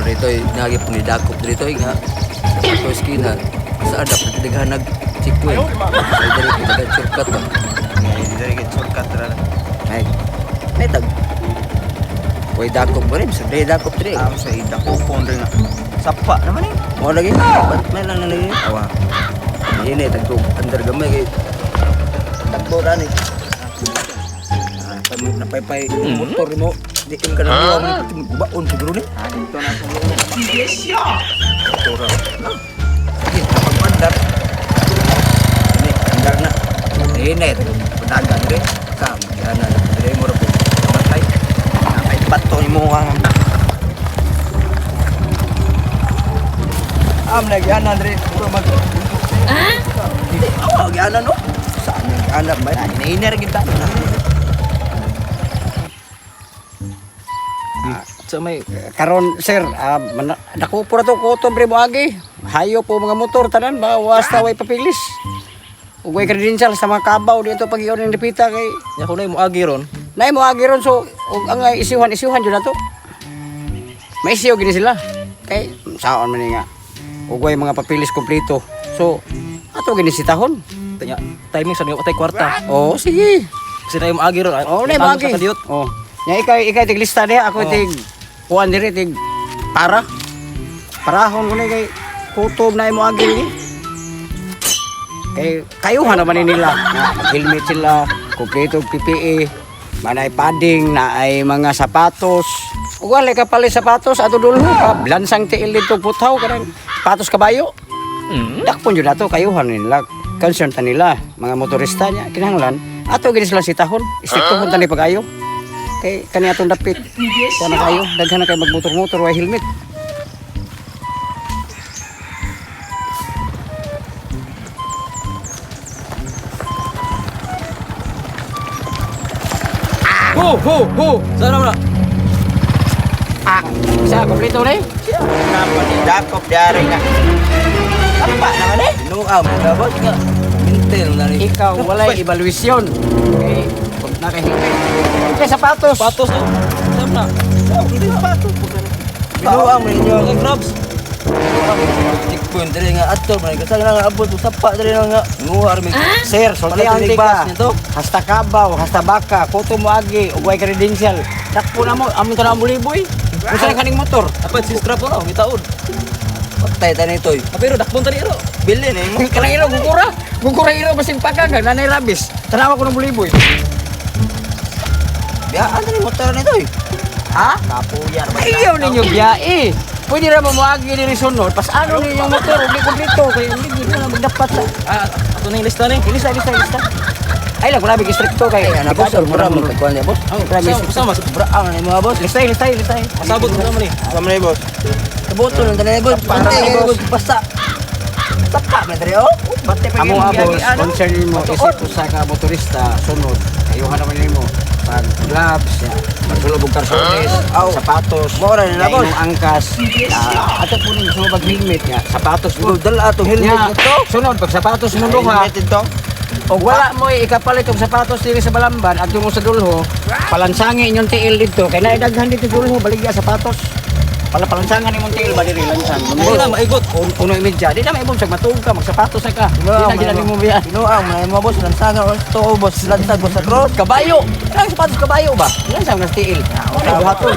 Dito nagi pun didakop dito nga. Sa eskina sa adap nagdaghan nag-checkpoint. Ay diri ko dagat shortcut ba. Ngayon dari ka shortcut ra. Ay tag. Way dakop mo rin, sa day dakop diri. Ang sa ida ko pon rin nga. Sapa naman eh. Mo lagi, ba't may lang na lagi? Awa. Ini tagtog under gamay kay tagbo ra ni. Napay-pay motor mo. Di ka na luwa mo baon siguro ni. Dito na sa mga. Motor ra. Sige, pag-andar. Ini andar na. Ini pedagang deh. Kam, kana dire mo ra po. Matay. Napay bato ni mo ang. Lagi anan dre. Puro mag. Lagi anan no. Saan yung anak ba? Iner kita. Sa may Karon sir, dako po na to ko bre mo agi. Hayo po mga motor tanan ba wasta way papilis. Ug way credential sa mga kabaw dito pag iyon ng dipita kay nya kunay mo agi ron. nay mo agi ron so ug ang isiwan jud na to. May isiyo gini sila. Kay saon man ni nga. Ug way mga papilis kompleto. So ato gini sitahon. Tanya timing sa niyo patay kwarta. Oh sige. Kasi na yung agi ron. Oh nay mo agi. Oh. Nya ikay tig lista diha ako tig kuan diri tig parahon ko na kay kutob na mo agi ni. Kay kayuhan naman ni nila nga helmet sila, kompleto PPE, manay padding na ay mga sapatos. Ug wala ka pala sapatos ato dulho ka blansang tiil dito putaw kanang patos kabayo. Dakpon jud ato kayuhan nila. Concern ta nila mga motorista nya kinahanglan ato gini sila sitahon. Istikto punta ni pagayo. Kay kani atong dapit. Kuha na kayo, daghan na kayo magmotor-motor way helmet. Ho! Sana mo na. Sa kompleto na eh. Napa ni dakop dari nga. Sapa naman eh. Nuam, dapat nga. Mintel na ni. Ikaw walay evaluation. Okay, pag naka-helmet. Okay, sapatos. Patos to. Sam na. Hindi pato. Nuam ninyo. Mga grabs. Checkpoint diri nga ato man kasang nga abot sapa diri nga nuhar mi. Sir, sulti ang Palas tika. nito. Hasta kabaw, hasta baka, kuto mo agi, ug way credential. Dakpo na mo, amon ka na buliboy. Usa na kaning motor. Dapat si strap ko na, mitaod. Patay ta nitoy. Pero dakpon tani ro. Bili ni mo. Kanang iro gugura. Gugura iro basing pagka nanay rabis. Tanawa ko ng buliboy. Ya, ano ni motor nitoy? Ha? Kapuyar ba? Ayaw ninyo biyae. Pwede na mamuagi ni sunod. Pas ano ninyong motor, hindi kompleto. Kaya hindi na magdapat sa... Ato na yung lista ni. Ilista. Ay lang, kung nabig stricto kay... Ay, boss, mura mo kagkuan niya, boss. Sama sa Mura ang ni mga boss. Listay. Masabot mo naman ni. Sama ni boss. Kaboto lang tanay, boss. Patay kay boss basta. Sapa man diri oh. Bate pa Amo gyud abos, ano. concern mo, isip ko sa ka motorista, sunod. Ayuhan naman nimo. Pag gloves, pagsulog og karsones, sapatos, Mura na, boss. Imong angkas. Ato po ning sumabag helmet nga, sapatos mo. Dala atong helmet Nya, nito. sunod pag sapatos mo duha. Helmet ito. Og wala mo ikapalit og sapatos diri sa Balamban at mo sa dulho, palansangi inyong tiil dito kay naidaghan dito dulho baligya sapatos. Palansangan imong tiil ba diri lansang. Hindi na maigot. Uno imedya, di na maibog sa matug ka, magsapatos ka. Di na gina nimo biya. Inuang man mga boss lansangan to boss lansag boss sa cross. Kabayo. Ang sapatos kabayo ba? Lansang na tiil. Wala buhaton.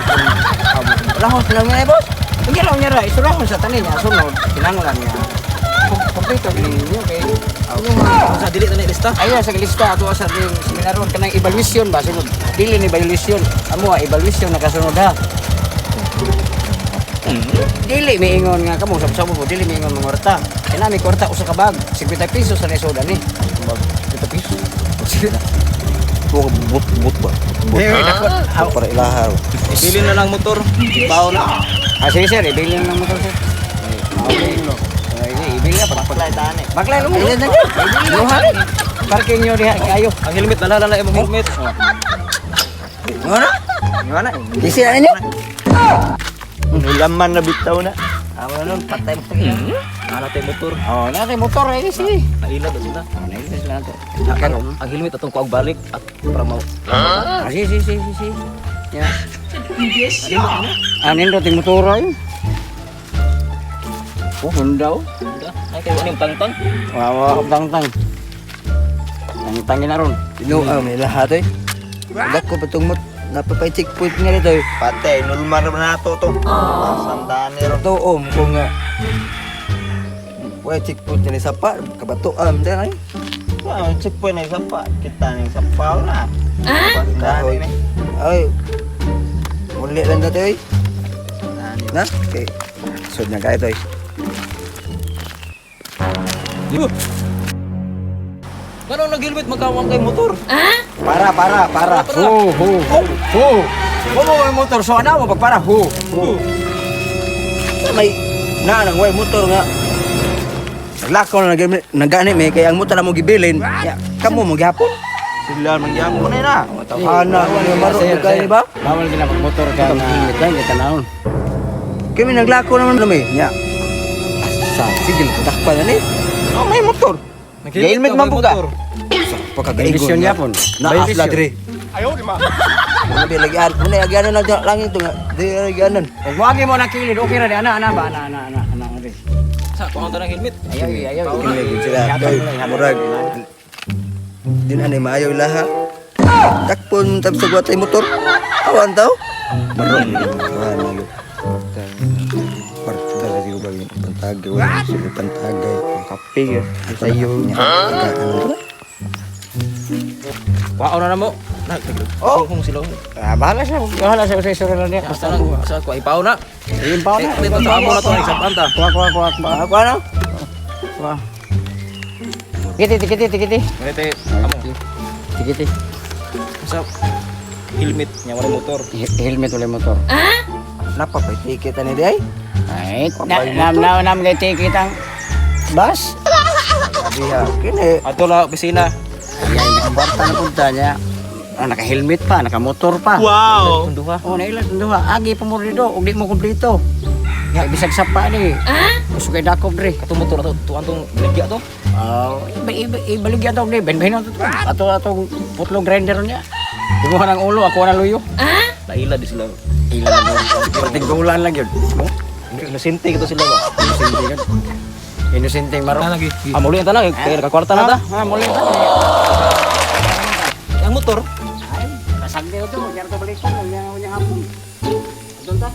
Lahos lang nga boss. Hindi lang niya ra, isurahon sa tanin niya sunod, kinanglan niya. Kompleto ninyo kay Sa dili na yung lista. Ayan sa lista ato sa ding seminaron kanang evaluation ba sunod. Dili ni evaluation. Amo evaluation nakasunod ha. Dili miingon nga kamo sab-sabo mo dili miingon mga kwarta. Kaya mi kwarta usa ka bag 50 pesos sa soda ni. 50 pesos. But ba? Ako Para ilahaw. Ibili na lang motor. Bao na. sige sir, ibili lang ng motor sir. Ibili na Paglay tani. Baklay mo. Ibili na. Ibili. Parking nyo diha kayo. Ang helmet, nalala imong helmet. Ngano? Gimana? Isi na ninyo. Laman na bitaw na. Amo nun patay mo tagi. Nala tayo motor. Oh, natin motor ay sige. Nailad na sila. Nailis lang to. Ang helmet atong kuag balik at para mau. Sige. Ya. Anin do ting motor ay. Oh, Honda. Oh. Udah, ay kayo ni tangtang. Wawa, tang-tang. Tang-tangin na ron. Pinuam may lahat eh. Dako patungmot napapay-checkpoint nga dito eh. Pate, nulmar na to to. Sandaan ni ron. Tuom ko nga. Wala checkpoint na ni sapa, kabatuam dyan ay. Wah, checkpoint na isa pa. Kita ni isa pa na. Kahoy. Ay. Muli lang dito eh. Na? Okay. Sud na kayo to eh. Ngano nag-helmet magkawang kay motor? Para. Ho. Mo may motor so ana mo pagpara ho. May nang way motor nga. Naglakaw na nagani may kaya ang motor na mo gibilin. Ya, kamo mo gihapon. Sila mangyamo na. Tawhana ko ni maro kay ba? Bawal gina pag motor ka na helmet lang kita naon. Kami naglakaw naman kami. Ya. Asa sige takpan na ni. Oh, may motor. Helmet man po ka. Kondisyon yapon. Naasla dire. Ayaw di ma. Ano lagi ano lagi na lang ito nga. Di lagi anan. Ug wagi mo na kilid okay ra di ana ba ana. Sa kuang tanang helmet. Ayaw. Kini sila kay murag. Din ani maayaw laha. Takpon tab sa guwatay motor. Awan taw. Marong. Ano. Parta kasi ko bagay pantagay wala sige pantagay kape sayo Wa na mo. Kung sila. Bahala siya sa isura lang niya. Basta lang sa ko ipaw na. Iyon pa na. Dito sa amo na to sa panta. Kuha. ako ano Kuha. Tikiti. Ngete amo. Tikiti. Sa helmet nya wala motor. Helmet ulit motor. napa pa ticket ani di ay Ay, nam kay ticket ang bus. diha kini Ato la opisina. Ay, nakabarta na punta niya. Naka-helmet pa, naka-motor pa. Wow. Duha. Oh, nailan duha. Agi pa mo dito, ug di mo kumpleto. Nga bisag sapa ni. Gusto kay dakop dre. Ato motor ato tuan tong ligya to. Ibaligyan to ni ben-ben to. Ato putlong grinder niya. Kumuha ng ulo, ako na luyo. Laila di sila. Ilan na mo. Pertigulan lang yun. Inosente kito sila ba. Inosente yun. Inosente maro. Lagi. Amuli ang tanang kay kakwarta na ta. Muli ta. Ang motor. Ay, kasagdi ito. Magyarto balik ko. Unyang hapon. Doon ta.